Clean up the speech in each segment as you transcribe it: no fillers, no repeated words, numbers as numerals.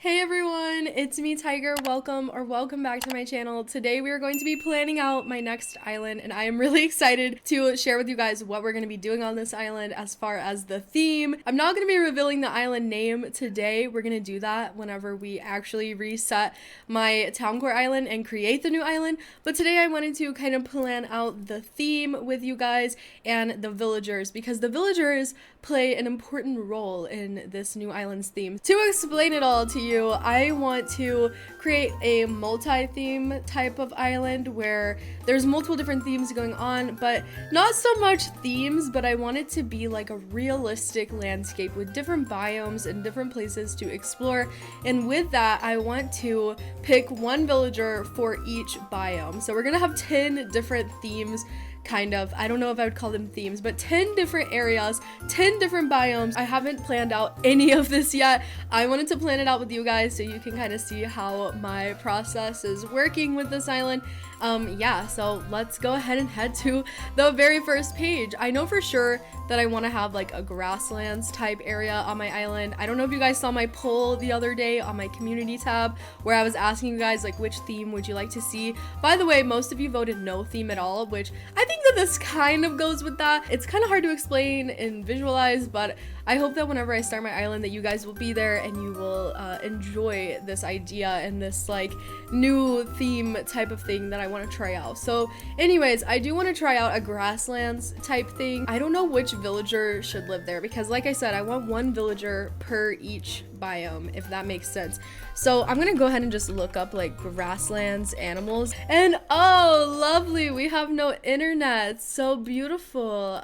Hey everyone, it's me Tiger. Welcome back to my channel. Today we are going to be planning out my next island and I am really excited to share with you guys what we're going to be doing on this island as far as the theme. I'm not going to be revealing the island name today. We're going to do that whenever we actually reset my town core island and create the new island. But today I wanted to kind of plan out the theme with you guys and the villagers because the villagers play an important role in this new island's theme. To explain it all to you, I want to create a multi-theme type of island where there's multiple different themes going on, but not so much themes, but I want it to be like a realistic landscape with different biomes and different places to explore. And with that, I want to pick one villager for each biome. So we're gonna have 10 different themes. Kind of, I don't know if I would call them themes, but 10 different areas, 10 different biomes. I haven't planned out any of this yet. I wanted to plan it out with you guys so you can kind of see how my process is working with this island. Yeah, so let's go ahead and head to the very first page. I know for sure that I want to have like a grasslands type area on my island. I don't know if you guys saw my poll the other day on my community tab where I was asking you guys like which theme would you like to see. By the way, most of you voted no theme at all, which I think that this kind of goes with that. It's kind of hard to explain and visualize, but I hope that whenever I start my island that you guys will be there and you will enjoy this idea and this like new theme type of thing that I want to try out. So anyways, I do want to try out a grasslands type thing. I don't know which villager should live there because like I said, I want one villager per each biome, if that makes sense. So I'm gonna go ahead and just look up like grasslands animals, and oh lovely, we have no internet. So beautiful.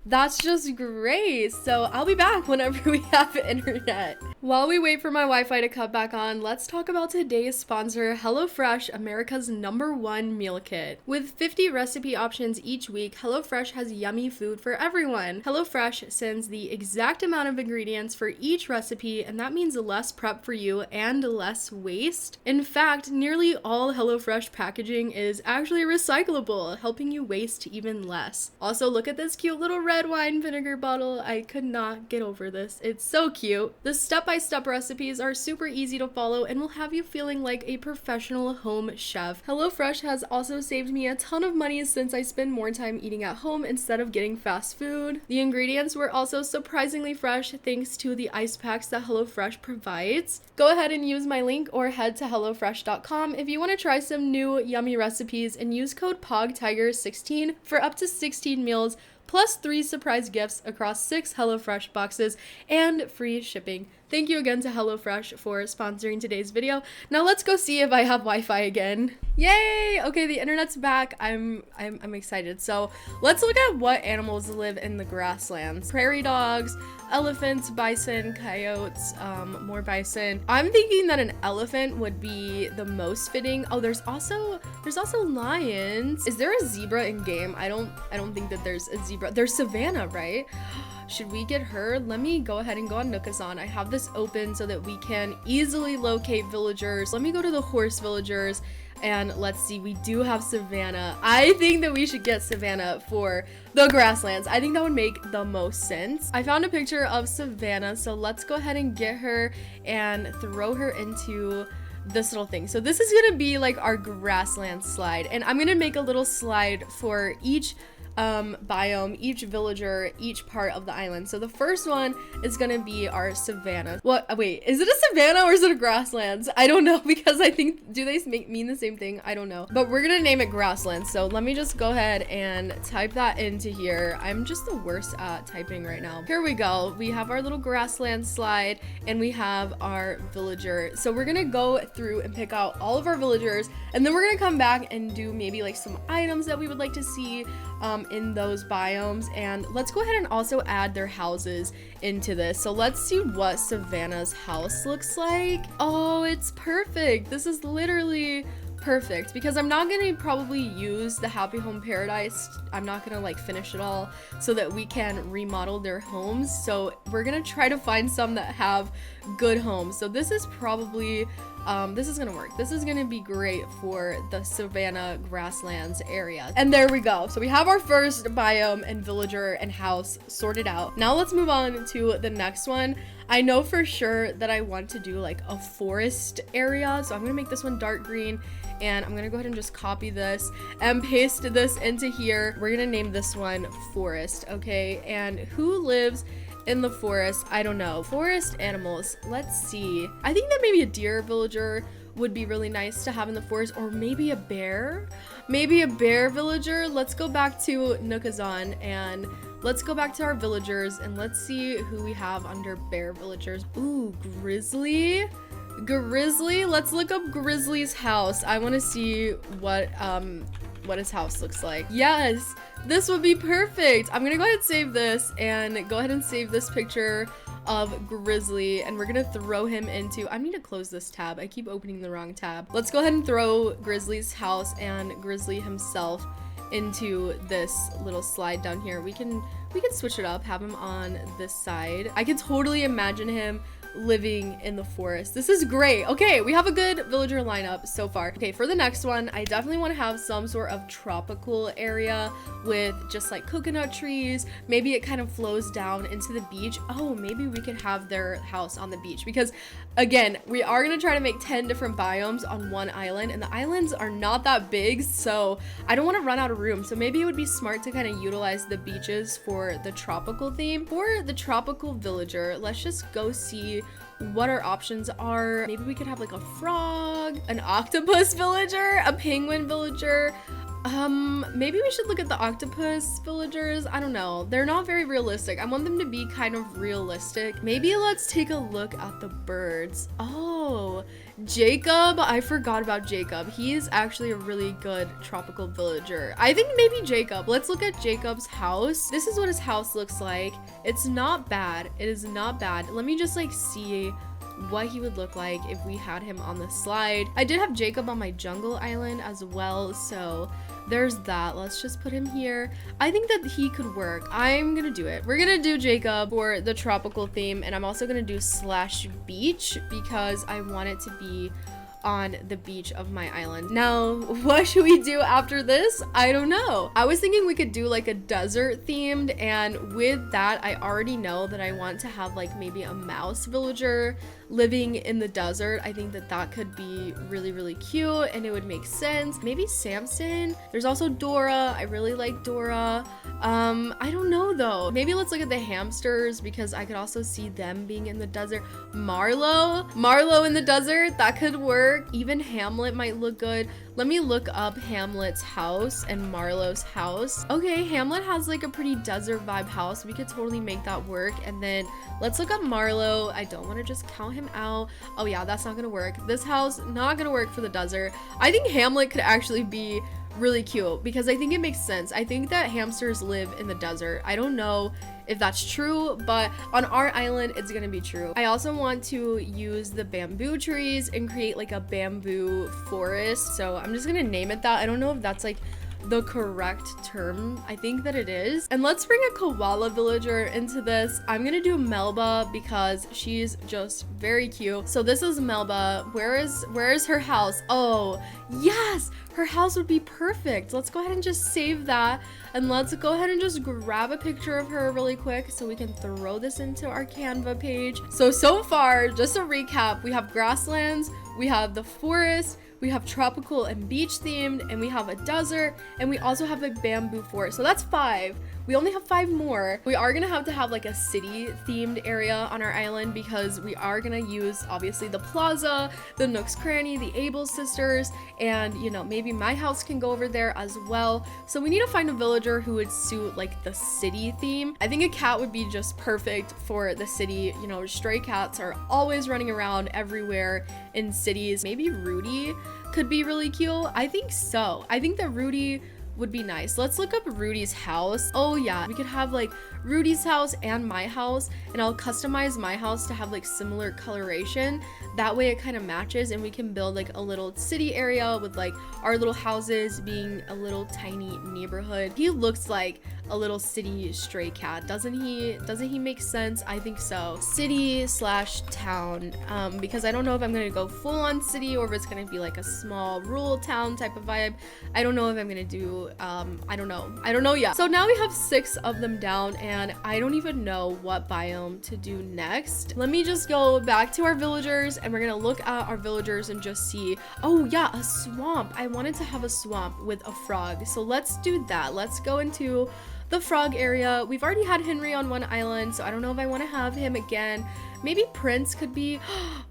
That's just great. So I'll be back whenever we have internet. While we wait for my Wi-Fi to cut back on, let's talk about today's sponsor, HelloFresh, America's #1 meal kit. With 50 recipe options each week, HelloFresh has yummy food for everyone. HelloFresh sends the exact amount of ingredients for each recipe, and that means less prep for you and less waste. In fact, nearly all HelloFresh packaging is actually recyclable, helping you waste even less. Also, look at this cute little red wine vinegar bottle. I could not get over this. It's so cute. The step-by-step recipes are super easy to follow and will have you feeling like a professional home chef. HelloFresh has also saved me a ton of money since I spend more time eating at home instead of getting fast food. The ingredients were also surprisingly fresh thanks to the ice packs that HelloFresh provides. Go ahead and use my link or head to HelloFresh.com if you want to try some new yummy recipes and use code POGTIGER16 for up to 16 meals plus 3 surprise gifts across 6 HelloFresh boxes and free shipping. Thank you again to HelloFresh for sponsoring today's video. Now let's go see if I have Wi-Fi again. Yay! Okay, the internet's back. I'm excited. So let's look at what animals live in the grasslands. Prairie dogs, elephants, bison, coyotes, more bison. I'm thinking that an elephant would be the most fitting. Oh, there's also lions. Is there a zebra in game? I don't think that there's a zebra. There's Savannah, right? Should we get her? Let me go ahead and go on Nookazon. I have this open so that we can easily locate villagers. Let me go to the horse villagers and let's see, we do have Savannah. I think that we should get Savannah for the grasslands. I think that would make the most sense. I found a picture of Savannah, so let's go ahead and get her and throw her into this little thing. So this is gonna be like our grassland slide, and I'm gonna make a little slide for each biome, each villager, each part of the island. So the first one is gonna be our savannah. What? Wait, is it a savannah or is it a grasslands? I don't know because I think, do they mean the same thing? I don't know. But we're gonna name it grasslands. So let me just go ahead and type that into here. I'm just the worst at typing right now. Here we go. We have our little grassland slide and we have our villager. So we're gonna go through and pick out all of our villagers, and then we're gonna come back and do maybe like some items that we would like to see in those biomes, and let's go ahead and also add their houses into this. So let's see what Savannah's house looks like. Oh, it's perfect. This is literally perfect because I'm not gonna probably use the Happy Home Paradise. I'm not gonna like finish it all so that we can remodel their homes. So we're gonna try to find some that have good homes. So this is probably This is gonna work. This is gonna be great for the savanna grasslands area. And there we go. So we have our first biome and villager and house sorted out. Now let's move on to the next one. I know for sure that I want to do like a forest area, so I'm gonna make this one dark green, and I'm gonna go ahead and just copy this and paste this into here. We're gonna name this one forest, okay? And who lives in the forest? I don't know. Forest animals, let's see. I think that maybe a deer villager would be really nice to have in the forest, or maybe a bear. Maybe a bear villager. Let's go back to Nookazon and let's go back to our villagers and let's see who we have under bear villagers. Ooh, grizzly. Grizzly. Let's look up Grizzly's house. I want to see what his house looks like. Yes, this would be perfect. I'm gonna go ahead and save this and go ahead and save this picture of Grizzly, and we're gonna throw him into, I need to close this tab. I keep opening the wrong tab. Let's go ahead and throw Grizzly's house and Grizzly himself into this little slide down here. We can switch it up, have him on this side. I can totally imagine him living in the forest. This is great. Okay, we have a good villager lineup so far. Okay, for the next one, I definitely want to have some sort of tropical area with just like coconut trees. Maybe it kind of flows down into the beach. Oh, maybe we could have their house on the beach, because again, we are going to try to make 10 different biomes on one island, and the islands are not that big, so I don't want to run out of room. So maybe it would be smart to kind of utilize the beaches for the tropical theme. For the tropical villager, let's just go see what our options are. Maybe we could have like a frog, an octopus villager, a penguin villager. Maybe we should look at the octopus villagers. I don't know. They're not very realistic. I want them to be kind of realistic. Maybe let's take a look at the birds. Oh, Jacob. I forgot about Jacob. He is actually a really good tropical villager. I think maybe Jacob. Let's look at Jacob's house. This is what his house looks like. It's not bad. It is not bad. Let me just like see what he would look like if we had him on the slide. I did have Jacob on my jungle island as well, so there's that. Let's just put him here. I think that he could work. I'm gonna do it. We're gonna do Jacob for the tropical theme, and I'm also gonna do slash beach because I want it to be on the beach of my island. Now, what should we do after this? I don't know. I was thinking we could do like a desert themed, and with that, I already know that I want to have like maybe a mouse villager living in the desert. I think that that could be really, really cute, and it would make sense. Maybe Samson. There's also Dora. I really like Dora. I don't know though. Maybe let's look at the hamsters, because I could also see them being in the desert. Marlo in the desert, that could work. Even Hamlet might look good. Let me look up Hamlet's house and Marlo's house. Okay, Hamlet has like a pretty desert vibe house. We could totally make that work. And then let's look up Marlo. I don't want to just count him out. Oh yeah, that's not gonna work. This house, not gonna work for the desert. I think Hamlet could actually be really cute, because I think it makes sense. I think that hamsters live in the desert. I don't know if that's true, but on our island, it's gonna be true. I also want to use the bamboo trees and create like a bamboo forest. So I'm just gonna name it that. I don't know if that's like the correct term. I think that it is. And let's bring a koala villager into this. I'm gonna do Melba because she's just very cute. So this is Melba. Where is her house? Oh yes, her house would be perfect. Let's go ahead and just save that, and let's go ahead and just grab a picture of her really quick so we can throw this into our Canva page. So far, just a recap, we have grasslands, we have the forest, we have tropical and beach themed, and we have a desert, and we also have a bamboo forest. So that's 5. We only have 5 more. We are gonna have to have like a city themed area on our island, because we are gonna use obviously the plaza, the Nook's Cranny, the Able sisters, and you know, maybe my house can go over there as well. So we need to find a villager who would suit like the city theme. I think a cat would be just perfect for the city. You know, stray cats are always running around everywhere in cities. Maybe Rudy could be really cute. I think so. I think that Rudy would be nice. Let's look up Rudy's house. Oh yeah, we could have like Rudy's house and my house, and I'll customize my house to have like similar coloration. That way it kind of matches, and we can build like a little city area with like our little houses being a little tiny neighborhood. He looks like a little city stray cat. Doesn't he make sense? I think so. City slash town, because I don't know if I'm gonna go full on city or if it's gonna be like a small rural town type of vibe. I don't know if I'm gonna do, I don't know yet. So now we have 6 of them down, and I don't even know what biome to do next. Let me just go back to our villagers, and we're gonna look at our villagers and just see. Oh yeah, a swamp. I wanted to have a swamp with a frog, so let's do that. Let's go into the frog area. We've already had Henry on one island, so I don't know if I want to have him again. Maybe Prince could be,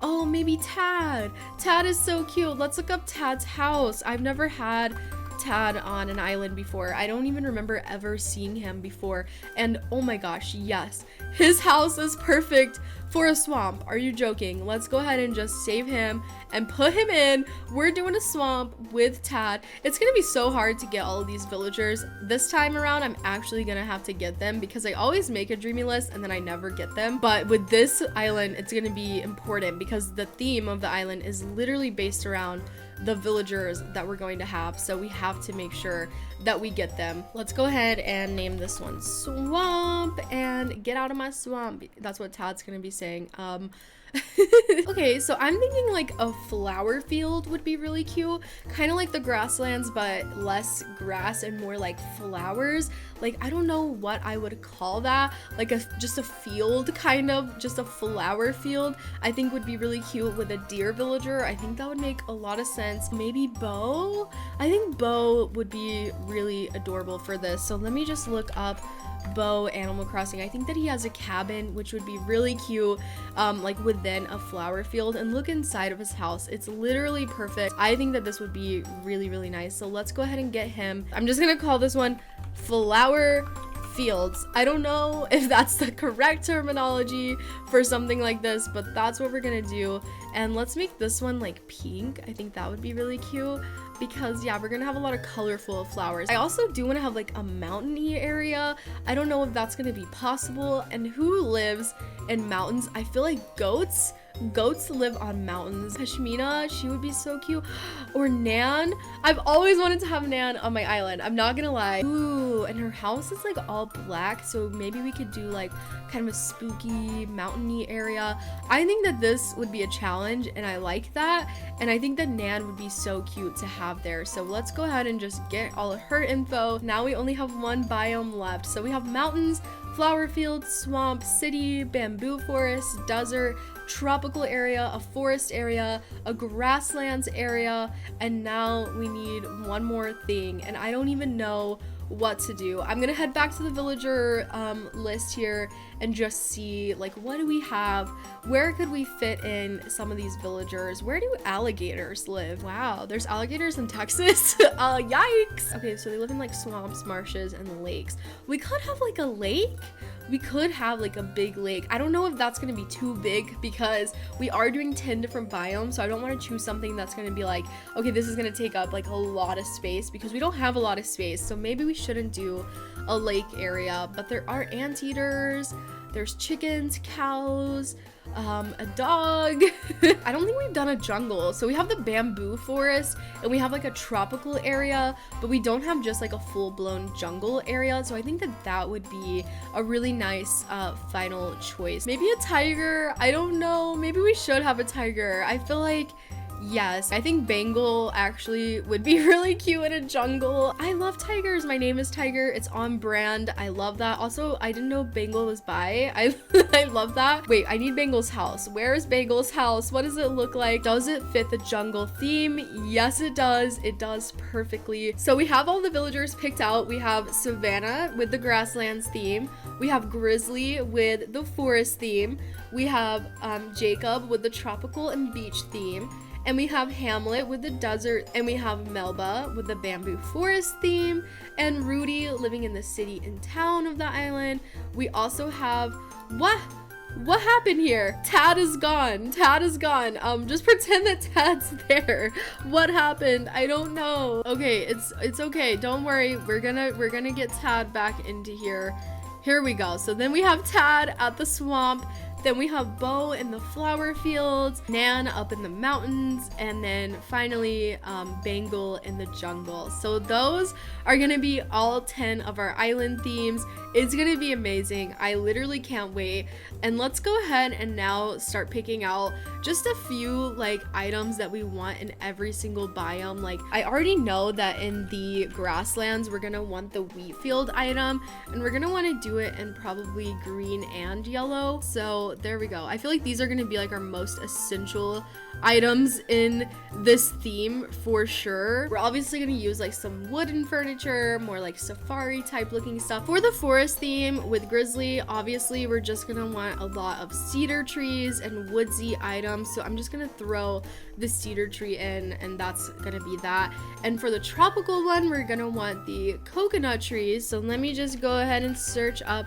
oh, maybe Tad. Tad is so cute. Let's look up Tad's house. I've never had Tad on an island before. I don't even remember ever seeing him before. And oh my gosh, yes, his house is perfect for a swamp. Are you joking? Let's go ahead and just save him and put him in. We're doing a swamp with Tad. It's gonna be so hard to get all of these villagers. This time around, I'm actually gonna have to get them because I always make a dreamy list and then I never get them. But with this island, it's gonna be important because the theme of the island is literally based around the villagers that we're going to have, so we have to make sure that we get them. Let's go ahead and name this one Swamp and get out of my swamp. That's what Tad's gonna be saying. Okay, so I'm thinking like a flower field would be really cute, kind of like the Grasslands but less grass and more like flowers. Like, I don't know what I would call that, like just a field, kind of just a flower field. I think would be really cute with a deer villager. I think that would make a lot of sense. Maybe Bo. I think Bo would be really adorable for this, so let me just look up Bo Animal Crossing. I think that he has a cabin which would be really cute, like within a flower field, and look inside of his house. It's literally perfect. I think that this would be really nice, so let's go ahead and get him. I'm just gonna call this one Flower Fields. I don't know if that's the correct terminology for something like this, but that's what we're gonna do. And let's make this one like pink. I think that would be really cute because yeah, we're gonna have a lot of colorful flowers. I also do want to have like a mountainy area. I don't know if that's gonna be possible. And who lives in mountains? I feel like goats live on mountains. Pashmina, she would be so cute. Or Nan. I've always wanted to have Nan on my island, I'm not gonna lie. Ooh, and her house is like all black, so maybe we could do like kind of a spooky mountainy area. I think that this would be a challenge and I like that, and I think that Nan would be so cute to have there. So let's go ahead and just get all of her info. Now we only have one biome left, so we have mountains, flower field, swamp, city, bamboo forest, desert, tropical area, a forest area, a grasslands area, and now we need one more thing, and I don't even know what to do. I'm gonna head back to the villager list here and just see like what do we have, where could we fit in some of these villagers. Where do alligators live? Wow, there's alligators in Texas. Yikes. Okay, so they live in like swamps, marshes, and lakes. We could have like a lake. We could have like a big lake. I don't know if that's gonna be too big because we are doing 10 different biomes, so I don't want to choose something that's gonna be like, okay, this is gonna take up like a lot of space, because we don't have a lot of space. So maybe we shouldn't do a lake area. But there are anteaters, there's chickens, cows, a dog. I don't think we've done a jungle. So we have the bamboo forest and we have like a tropical area, but we don't have just like a full-blown jungle area. So I think that that would be a really nice final choice. Maybe a tiger. I don't know. Maybe we should have a tiger. I feel like yes, I think Bengal actually would be really cute in a jungle. I love tigers. My name is Tiger. It's on brand. I love that. Also, I didn't know Bengal was bi. I love that. Wait, I need Bengal's house. Where is Bengal's house? What does it look like? Does it fit the jungle theme? Yes, it does. It does perfectly. So we have all the villagers picked out. We have Savannah with the Grasslands theme. We have Grizzly with the forest theme. We have Jacob with the tropical and beach theme. And we have Hamlet with the desert, and we have Melba with the bamboo forest theme, and Rudy living in the city and town of the island. We also have, what happened here? Tad is gone. Tad is gone. Just pretend that Tad's there. What happened? I don't know. Okay, it's okay. Don't worry. We're gonna get Tad back into here. Here we go. So then we have Tad at the swamp. Then we have Bo in the flower fields, Nan up in the mountains, and then finally Bangle in the jungle. So those are gonna be all 10 of our island themes. It's gonna be amazing. I literally can't wait. And let's go ahead and now start picking out just a few like items that we want in every single biome. Like I already know that in the grasslands we're gonna want the wheat field item, and we're gonna want to do it in probably green and yellow. So there we go. I feel like these are gonna be like our most essential items in this theme for sure. We're obviously gonna use like some wooden furniture, more like safari type looking stuff. For the forest theme with Grizzly, obviously we're just gonna want a lot of cedar trees and woodsy items. So I'm just gonna throw the cedar tree in, and that's gonna be that. And for the tropical one, we're gonna want the coconut trees. So let me just go ahead and search up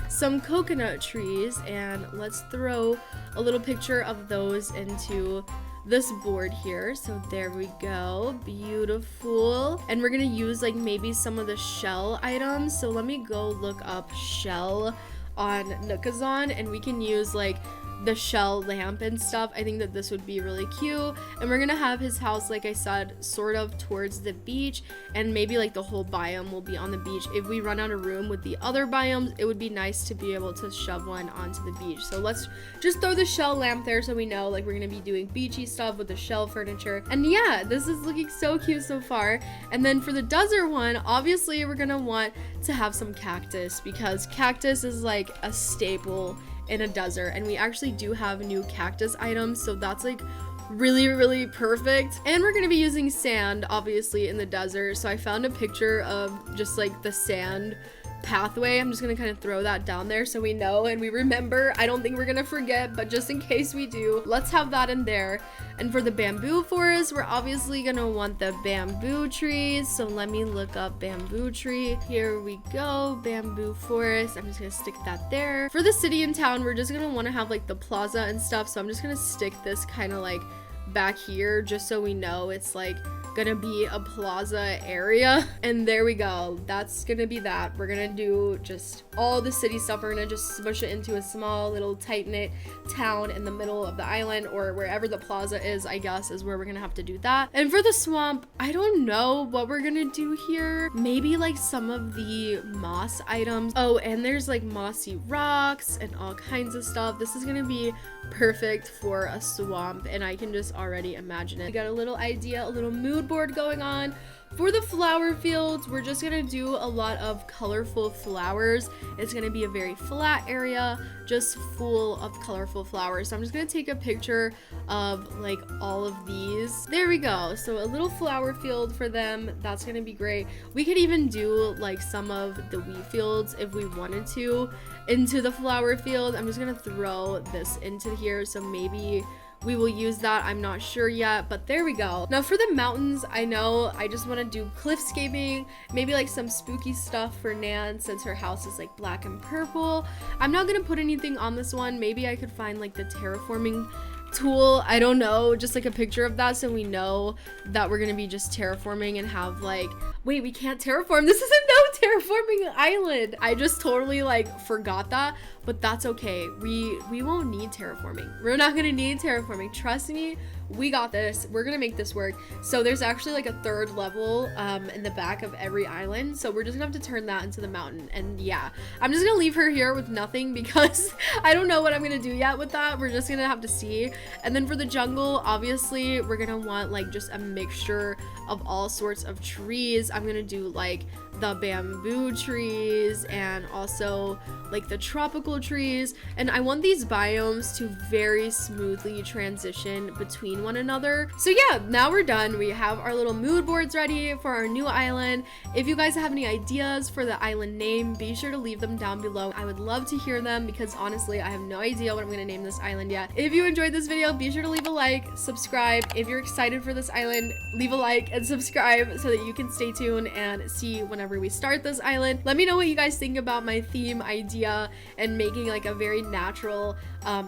some coconut trees, and let's throw a little picture of those into this board here. So there we go, beautiful. And we're gonna use like maybe some of the shell items. So let me go look up shell on Nookazon, and we can use like the shell lamp and stuff. I think that this would be really cute. And we're gonna have his house, like I said, sort of towards the beach, and maybe like the whole biome will be on the beach. If we run out of room with the other biomes, it would be nice to be able to shove one onto the beach. So let's just throw the shell lamp there so we know like we're gonna be doing beachy stuff with the shell furniture. And yeah, this is looking so cute so far. And then for the desert one, obviously we're gonna want to have some cactus, because cactus is like a staple in a desert, and we actually do have new cactus items, so that's like really perfect. And we're gonna be using sand obviously in the desert, so I found a picture of just like the sand pathway. I'm just gonna kind of throw that down there so we know and we remember. I don't think we're gonna forget, but just in case we do, let's have that in there. And for the bamboo forest, we're obviously gonna want the bamboo trees. So let me look up bamboo tree. Here we go, bamboo forest. I'm just gonna stick that there. For the city and town, we're just gonna want to have like the plaza and stuff. So I'm just gonna stick this kind of like back here just so we know it's like gonna be a plaza area. And there we go, that's gonna be that. We're gonna do just all the city stuff. We're gonna just smush it into a small little tight-knit town in the middle of the island, or wherever the plaza is, I guess, is where we're gonna have to do that. And for the swamp, I don't know what we're gonna do here. Maybe like some of the moss items. Oh, and there's like mossy rocks and all kinds of stuff. This is gonna be perfect for a swamp, and I can just already imagine it. We got a little idea, a little mood board going on. For the flower fields, we're just gonna do a lot of colorful flowers. It's gonna be a very flat area, just full of colorful flowers. So I'm just gonna take a picture of like all of these. There we go. So a little flower field for them. That's gonna be great. We could even do like some of the wheat fields if we wanted to into the flower field. I'm just gonna throw this into here, so maybe we will use that. I'm not sure yet, but there we go. Now for the mountains, I know I just want to do cliffscaping, maybe like some spooky stuff for Nan since her house is like black and purple. I'm not gonna put anything on this one. Maybe I could find like the terraforming tool, I don't know, just like a picture of that so we know that we're gonna be just terraforming and have like, wait, we can't terraform, this is a no terraforming island. I just totally like forgot that, but that's okay. We won't need terraforming. We're not gonna need terraforming, trust me. We got this. We're gonna make this work. So there's actually like a third level in the back of every island, so we're just gonna have to turn that into the mountain. And yeah, I'm just gonna leave her here with nothing because I don't know what I'm gonna do yet with that. We're just gonna have to see. And then for the jungle, obviously we're gonna want like just a mixture of all sorts of trees. I'm gonna do like the bamboo trees and also like the tropical trees, and I want these biomes to very smoothly transition between one another. So yeah, now we're done. We have our little mood boards ready for our new island. If you guys have any ideas for the island name, be sure to leave them down below. I would love to hear them because honestly I have no idea what I'm gonna name this island yet. If you enjoyed this video, be sure to leave a like, subscribe. If you're excited for this island, leave a like and subscribe so that you can stay tuned and see whenever we start this island. Let me know what you guys think about my theme idea and making like a very natural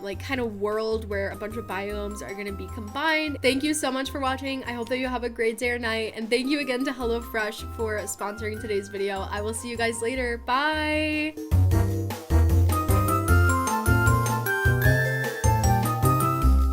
like kind of world where a bunch of biomes are going to be combined. Thank you so much for watching. I hope that you have a great day or night, and thank you again to HelloFresh for sponsoring today's video. I will see you guys later. Bye.